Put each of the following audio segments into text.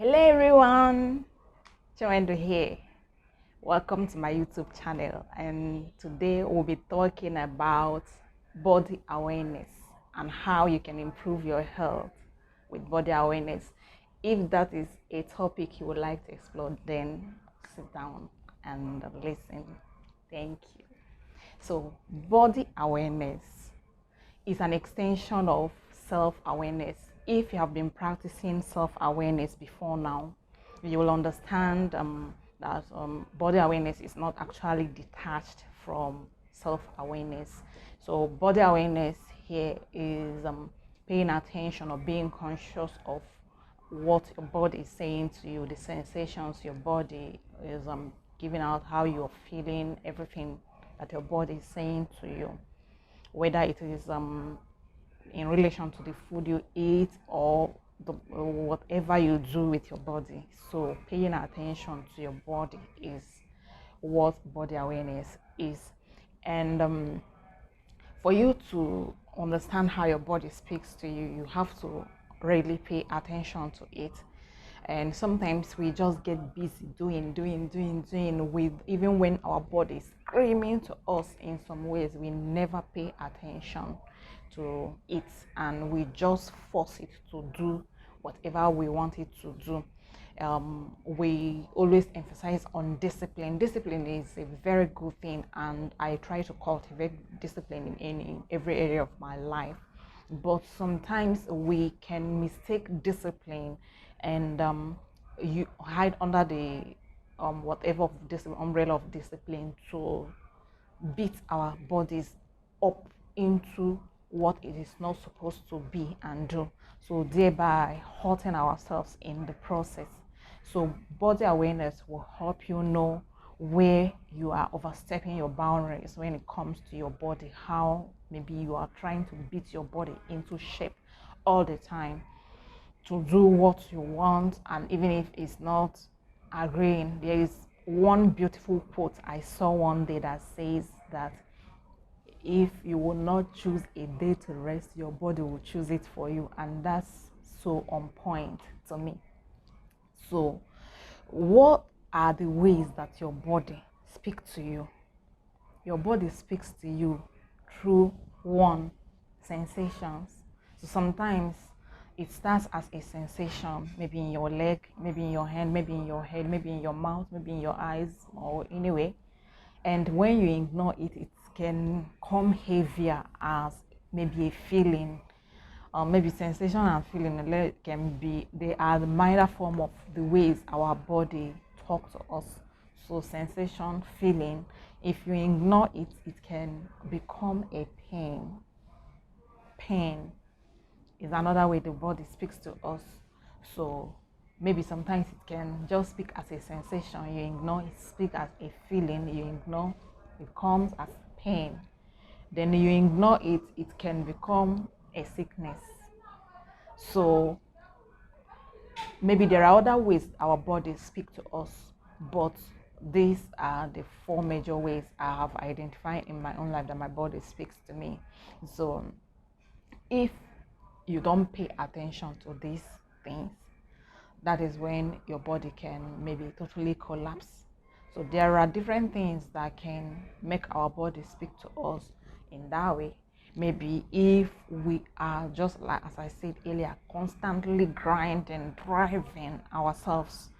Hello everyone, Joanne here. Welcome to my YouTube channel, and today we'll be talking about body awareness and how you can improve your health with body awareness. If that is a topic you would like to explore, then sit down and listen. Thank you. So, body awareness is an extension of self-awareness. If you have been practicing self-awareness before now, you will understand that body awareness is not actually detached from self-awareness. So body awareness here is paying attention or being conscious of what your body is saying to you, the sensations your body is giving out, how you're feeling, everything that your body is saying to you, whether it is in relation to the food you eat or whatever you do with your body. So paying attention to your body is what body awareness is. And for you to understand how your body speaks to you, you have to really pay attention to it. And sometimes we just get busy doing with, even when our body is screaming to us in some ways, we never pay attention to it, and we just force it to do whatever we want it to do. We always emphasize on discipline. Discipline is a very good thing, and I try to cultivate discipline in every area of my life. But sometimes we can mistake discipline and you hide under the whatever umbrella of discipline to beat our bodies up into what it is not supposed to be and do, so thereby hurting ourselves in the process. So body awareness will help you know where you are overstepping your boundaries when it comes to your body, how maybe you are trying to beat your body into shape all the time to do what you want, and even if it's not agreeing. There is one beautiful quote I saw one day that says that if you will not choose a day to rest, your body will choose it for you, and that's so on point to me. So what are the ways that your body speaks to you? Your body speaks to you through one, sensations. So sometimes it starts as a sensation, maybe in your leg, maybe in your hand, maybe in your head, maybe in your mouth, maybe in your eyes, or anyway. And when you ignore it, it can come heavier as maybe a feeling. Maybe sensation and feeling can be, they are the minor form of the ways our body talk to us. So sensation, feeling, if you ignore it, it can become a pain. Pain is another way the body speaks to us. So maybe sometimes it can just speak as a sensation, you ignore it, speak as a feeling, you ignore, it comes as pain. Then you ignore it, it can become a sickness. So maybe there are other ways our bodies speak to us, but these are the four major ways I have identified in my own life that my body speaks to me. So if you don't pay attention to these things, that is when your body can maybe totally collapse. So there are different things that can make our body speak to us in that way. Maybe if we are, just like as I said earlier, constantly grinding, driving ourselves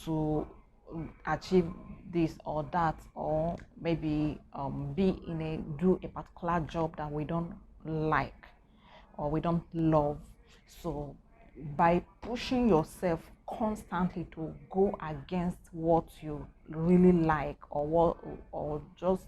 to achieve this or that, or maybe do a particular job that we don't like or we don't love. So by pushing yourself constantly to go against what you really like, or just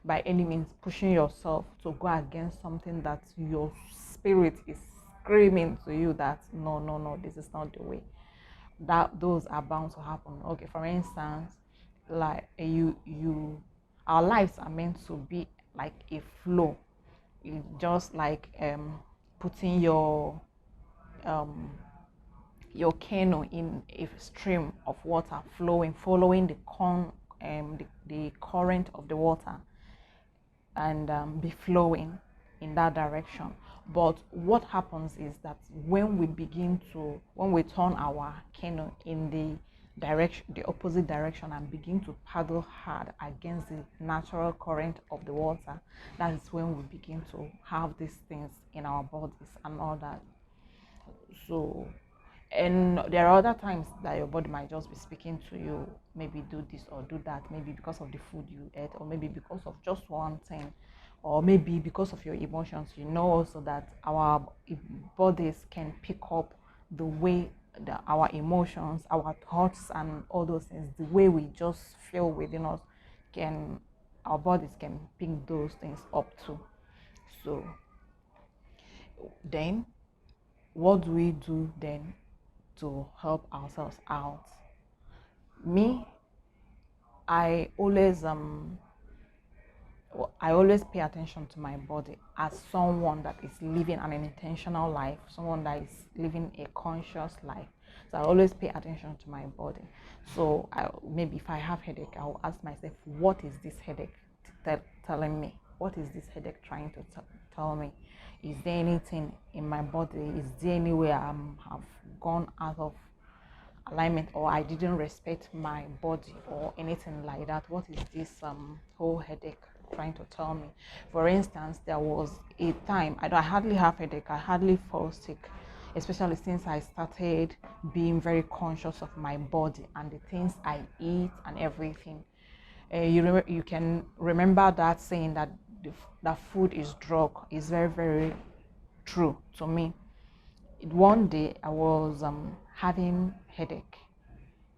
by any means pushing yourself to go against something that your spirit is screaming to you that no, this is not the way, that those are bound to happen. Okay, for instance, like our lives are meant to be like a flow. It's just like putting your canoe in a stream of water flowing, following the current of the water, and be flowing in that direction. But what happens is that when we turn our canoe in the opposite direction, and begin to paddle hard against the natural current of the water, that is when we begin to have these things in our bodies and all that. So, and there are other times that your body might just be speaking to you, maybe do this or do that, maybe because of the food you ate, or maybe because of just one thing, or maybe because of your emotions. Also that our bodies can pick up the way that our emotions, our thoughts, and all those things, the way we just feel within us, can our bodies can pick those things up too. So then, what do we do then to help ourselves out? Me, I always I always pay attention to my body as someone that is living an intentional life, someone that is living a conscious life. So I always pay attention to my body. So maybe if I have headache, I'll ask myself, what is this headache telling me? What is this headache trying to tell me? Is there anything in my body? Is there anywhere I have gone out of alignment, or I didn't respect my body, or anything like that? What is this whole headache trying to tell me? For instance, there was a time I hardly have headache, I hardly fall sick, especially since I started being very conscious of my body and the things I eat and everything. You can remember that saying that that food is drug is very, very true to me. One day I was having headache.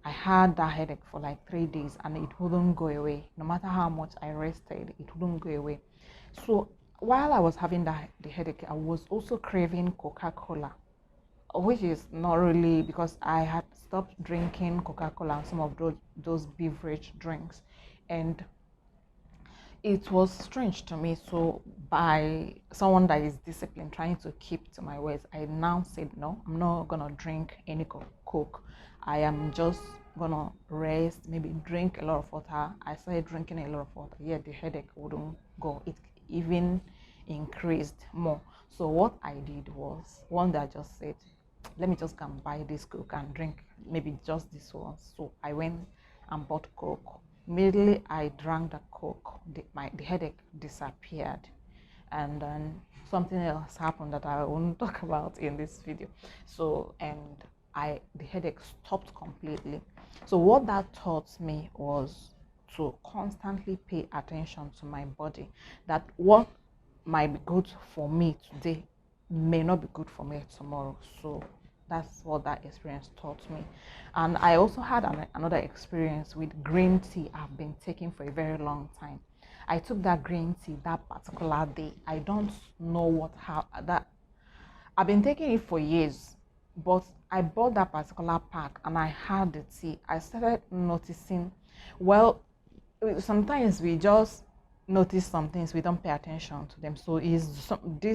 I had that headache for like 3 days, and it wouldn't go away. No matter how much I rested, it wouldn't go away. So while I was having the headache, I was also craving Coca-Cola, which is not really, because I had stopped drinking Coca-Cola and some of those beverage drinks, and it was strange to me. So by someone that is disciplined, trying to keep to my words, I now said, no, I'm not gonna drink any Coke. I am just gonna rest, maybe drink a lot of water. I started drinking a lot of water. Yeah, the headache wouldn't go. It even increased more. So what I did was, one day I just said, let me just go and buy this Coke and drink maybe just this one. So I went and bought Coke. Immediately I drank the Coke, the headache disappeared, and then something else happened that I won't talk about in this video. So, and the headache stopped completely. So what that taught me was to constantly pay attention to my body, that what might be good for me today may not be good for me tomorrow. So that's what that experience taught me. And I also had another experience with green tea I've been taking for a very long time. I took that green tea that particular day. I don't know how that I've been taking it for years, but I bought that particular pack and I had the tea. I started noticing, well, sometimes we just notice some things, we don't pay attention to them. So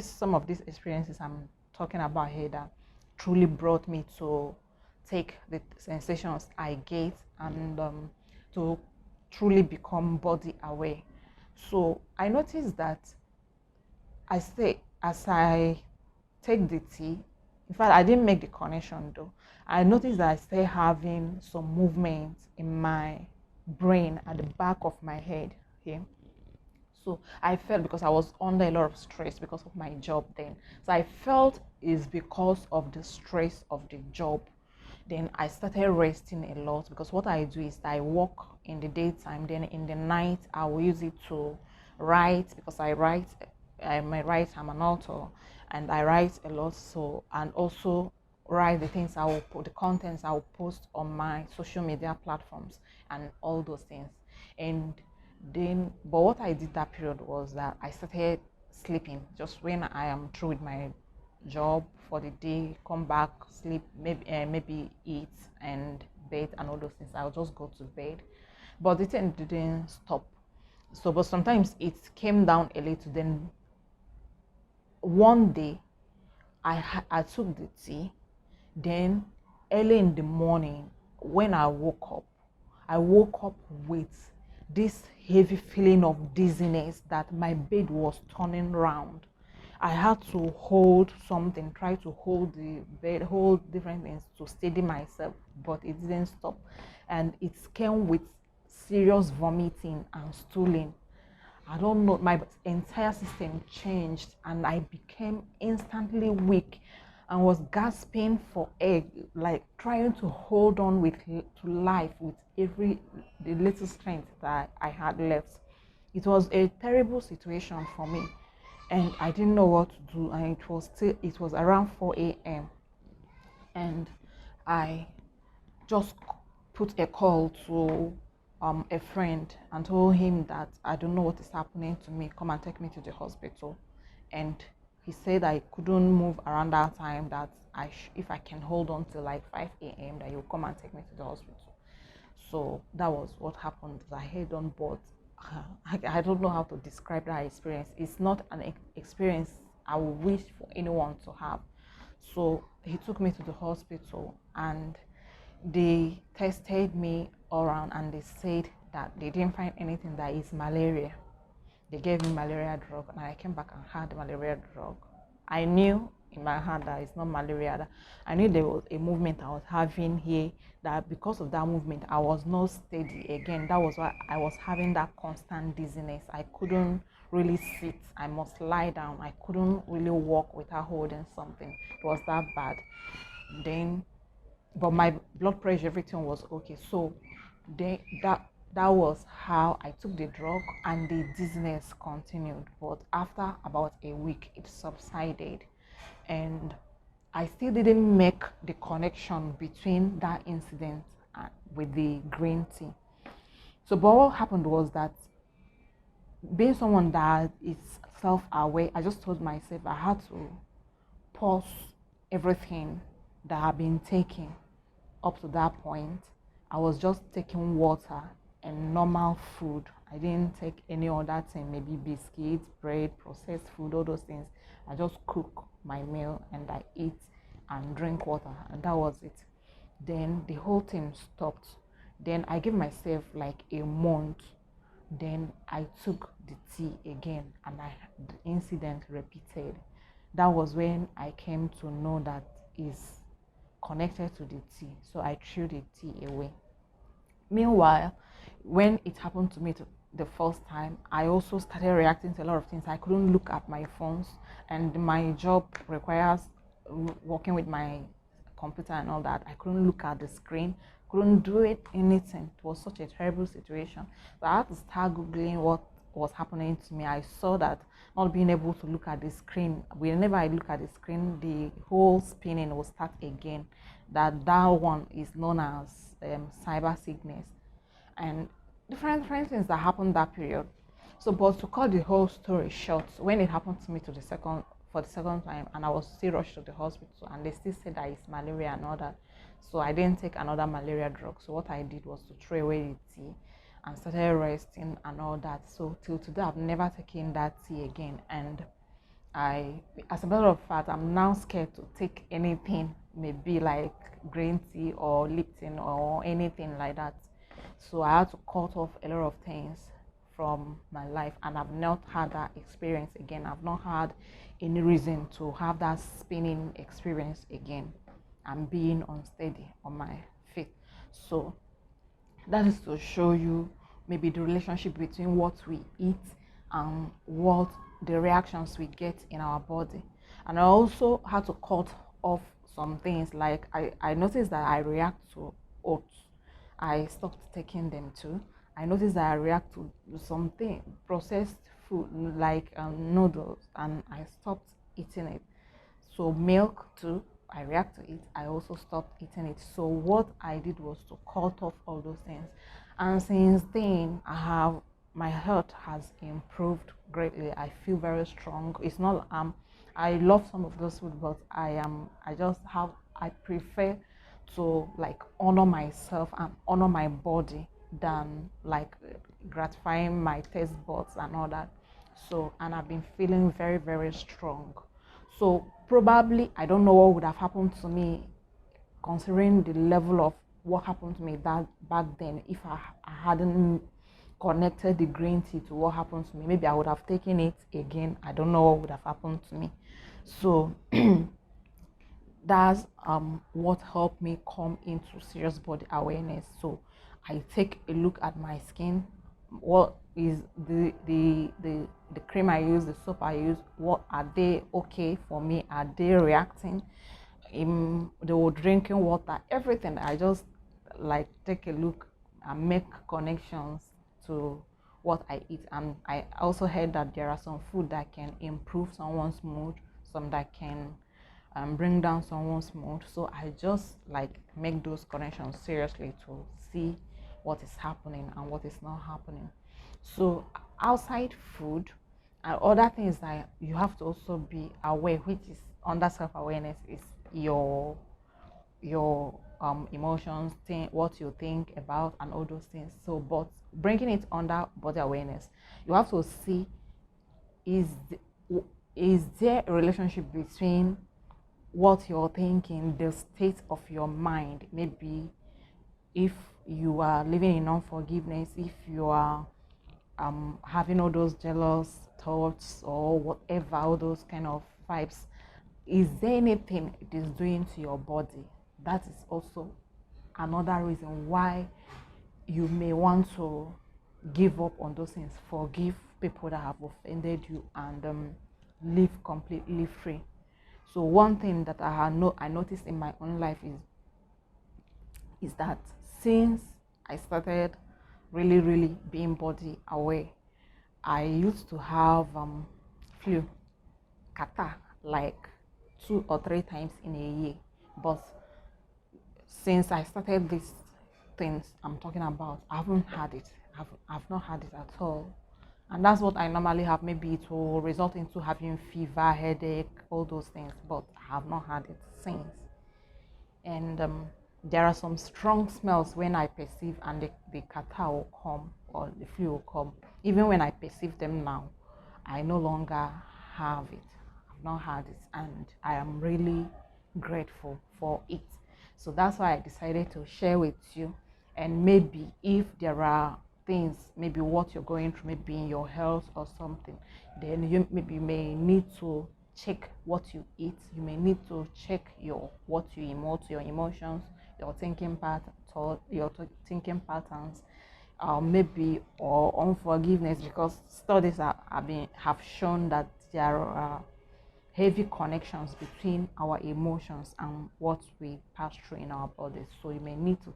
some of these experiences I'm talking about here that truly brought me to take the sensations I get, and to truly become body aware. So I noticed that as I take the tea, in fact I didn't make the connection though, I noticed that I started having some movement in my brain at the back of my head here. So I felt, because I was under a lot of stress because of my job then, so I felt it's because of the stress of the job. Then I started resting a lot, because what I do is I work in the daytime, then in the night I will use it to write, because I write, I'm an author, and I write a lot. So, and also write the things I will put, the contents I will post on my social media platforms and all those things. And then, but what I did that period was that I started sleeping just when I am through with my job for the day, come back, sleep, maybe eat and bed and all those things. I'll just go to bed, but the thing didn't stop. So, but sometimes it came down a little. Then one day I took the tea. Then early in the morning, when I woke up with this heavy feeling of dizziness, that my bed was turning round. I had to hold something, try to hold the bed, hold different things to steady myself, but it didn't stop. And it came with serious vomiting and stooling. I don't know, my entire system changed and I became instantly weak and was gasping for air, like trying to hold on to life with the little strength that I had left. It was a terrible situation for me and I didn't know what to do, and it was around 4 a.m. and I just put a call to a friend and told him that I don't know what is happening to me. Come and take me to the hospital. And he said I couldn't move around that time. That if I can hold on till like 5 a.m., that he'll come and take me to the hospital. So that was what happened. I held on, but I don't know how to describe that experience. It's not an experience I would wish for anyone to have. So he took me to the hospital and they tested me around and they said that they didn't find anything that is malaria. They gave me malaria drug and I came back and had the malaria drug. I knew in my heart that it's not malaria. I knew there was a movement I was having here, that because of that movement I was not steady again. That was why I was having that constant dizziness. I couldn't really sit. I must lie down. I couldn't really walk without holding something. It was that bad. Then but my blood pressure, everything was okay. So that was how I took the drug and the dizziness continued. But after about a week it subsided and I still didn't make the connection between that incident with the green tea. So but what happened was that, being someone that is self-aware, I just told myself I had to pause everything that I've been taking up to that point. I was just taking water and normal food. I didn't take any other thing, maybe biscuits, bread, processed food, all those things. I just cook my meal and I eat and drink water, and that was it. Then the whole thing stopped. Then I gave myself like a month. Then I took the tea again and the incident repeated. That was when I came to know that is connected to the tea. So I threw the tea away. Meanwhile, when it happened to me the first time, I also started reacting to a lot of things. I couldn't look at my phones, and my job requires working with my computer and all that. I couldn't look at the screen, couldn't do anything. It was such a terrible situation. So I had to start googling what was happening to me. I saw that not being able to look at the screen, whenever I look at the screen, the whole spinning will start again. That one is known as cyber sickness, and different things that happened that period. So, but to cut the whole story short, when it happened to me for the second time, and I was still rushed to the hospital, and they still said that it's malaria and all that. So I didn't take another malaria drug. So what I did was to throw away the tea and started resting and all that. So till today, I've never taken that tea again. And as a matter of fact, I'm now scared to take anything, maybe like green tea or Lipton or anything like that. So I had to cut off a lot of things from my life, and I've not had that experience again. I've not had any reason to have that spinning experience again and being unsteady on my feet. So that is to show you maybe the relationship between what we eat and what the reactions we get in our body. And I also had to cut off some things, like I noticed that I react to oats. I stopped taking them too. I noticed that I react to something processed food like noodles, and I stopped eating it. So milk too, I react to it. I also stopped eating it. So what I did was to cut off all those things, and since then my health has improved greatly. I feel very strong. It's not I love some of those food, but I prefer to like honor myself and honor my body than like gratifying my taste buds and all that. So, and I've been feeling very, very strong. So probably I don't know what would have happened to me, considering the level of what happened to me that back then, if I hadn't connected the green tea to what happened to me. Maybe I would have taken it again. I don't know what would have happened to me. So that's what helped me come into serious body awareness. So I take a look at my skin. What is the cream I use, the soap I use, what are they okay for me? Are they reacting? They were drinking water, everything. I just like take a look and make connections to what I eat. And I also heard that there are some food that can improve someone's mood, some that can bring down someone's mood. So I just like make those connections seriously to see what is happening and what is not happening. So outside food and other things that you have to also be aware, which is under self-awareness, is your emotions, what you think about, and all those things. So, but bringing it under body awareness, you have to see is is there a relationship between what you're thinking, the state of your mind, maybe if you are living in unforgiveness, if you are having all those jealous thoughts or whatever, all those kind of vibes, is there anything it is doing to your body? That is also another reason why you may want to give up on those things, forgive people that have offended you, and live completely free. So one thing that I noticed in my own life is that since I started really being body aware, I used to have flu, catarrh, like 2 or 3 times in a year. But since I started these things I'm talking about, I haven't had it. I've not had it at all. And that's what I normally have. Maybe it will result into having fever, headache, all those things. But I have not had it since. And there are some strong smells when I perceive, and the catarrh will come or the flu will come. Even when I perceive them now, I no longer have it. I've not had it, and I am really grateful for it. So that's why I decided to share with you. And maybe if there are things, maybe what you're going through, maybe in your health or something, then you maybe may need to check what you eat. You may need to check what you emote, your emotions, your thinking thinking patterns, maybe or unforgiveness, because studies have shown that there are heavy connections between our emotions and what we pass through in our bodies. So you may need to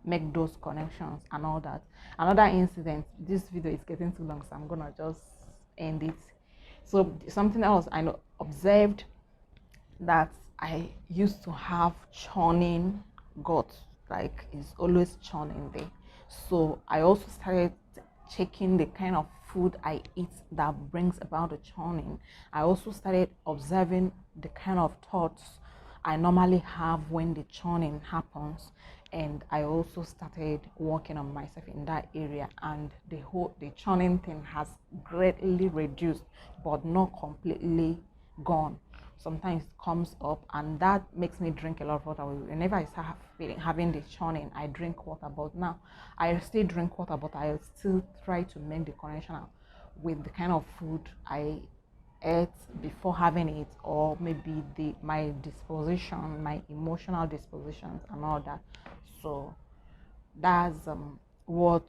make those connections and all that. Another incident, this video is getting too long, so I'm gonna just end it. So something else observed, that I used to have churning gut, like it's always churning there. So I also started checking the kind of food I eat that brings about the churning. I also started observing the kind of thoughts I normally have when the churning happens, and I also started working on myself in that area, and the churning thing has greatly reduced, but not completely gone. Sometimes it comes up, and that makes me drink a lot of water. Whenever I start having the churning, I drink water. But now I still drink water, but I still try to make the connection with the kind of food I ate before having it, or maybe my disposition, my emotional dispositions and all that. So that's what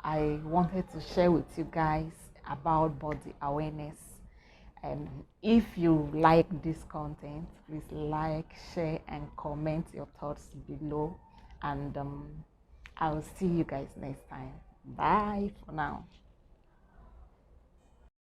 I wanted to share with you guys about body awareness. And if you like this content, please like, share, and comment your thoughts below. And I'll see you guys next time. Bye for now.